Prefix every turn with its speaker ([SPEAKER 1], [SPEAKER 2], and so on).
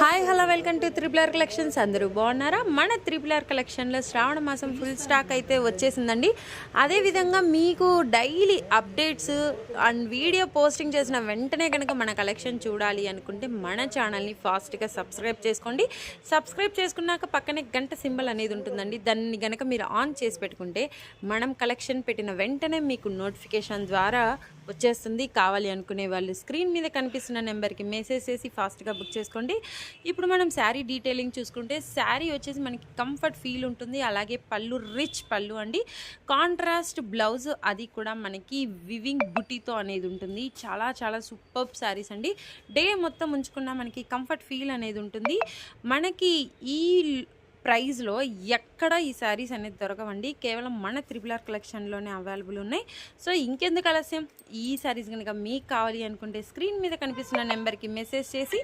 [SPEAKER 1] Hi hello welcome to త్రిపులర్ collections. అందరూ బాగున్నారా? మన త్రిపులర్ కలెక్షన్లో శ్రావణ మాసం ఫుల్ స్టాక్ అయితే వచ్చేసిందండి. అదేవిధంగా మీకు daily updates and video posting చేసిన వెంటనే కనుక మన కలెక్షన్ చూడాలి అనుకుంటే మన ఛానల్ని ఫాస్ట్గా సబ్స్క్రైబ్ చేసుకోండి. సబ్స్క్రైబ్ చేసుకున్నాక పక్కనే గంట సింబల్ అనేది ఉంటుందండి. దాన్ని కనుక మీరు ఆన్ చేసి పెట్టుకుంటే మనం కలెక్షన్ పెట్టిన వెంటనే మీకు నోటిఫికేషన్ ద్వారా వచ్చేస్తుంది. కావాలి అనుకునే వాళ్ళు స్క్రీన్ మీద కనిపిస్తున్న నెంబర్కి మెసేజ్ చేసి ఫాస్ట్గా బుక్ చేసుకోండి. ఇప్పుడు మనం శారీ డీటెయిలింగ్ చూసుకుంటే శారీ వచ్చేసి మనకి కంఫర్ట్ ఫీల్ ఉంటుంది. అలాగే పళ్ళు రిచ్ పళ్ళు అండి, కాంట్రాస్ట్ బ్లౌజ్, అది కూడా మనకి వివింగ్ బుటీతో అనేది ఉంటుంది. చాలా చాలా సూపర్బ్ శారీస్ అండి. డే మొత్తం ఉంచుకున్న మనకి కంఫర్ట్ ఫీల్ అనేది ఉంటుంది. మనకి ఈ ప్రైస్లో ఎక్కడ ఈ శారీస్ అనేది దొరకవండి. కేవలం మన త్రిపులర్ కలెక్షన్లోనే అవైలబుల్ ఉన్నాయి. సో ఇంకెందుకు ఆలస్యం, ఈ శారీస్ కనుక మీకు కావాలి అనుకుంటే స్క్రీన్ మీద కనిపిస్తున్న నెంబర్కి మెసేజ్ చేసి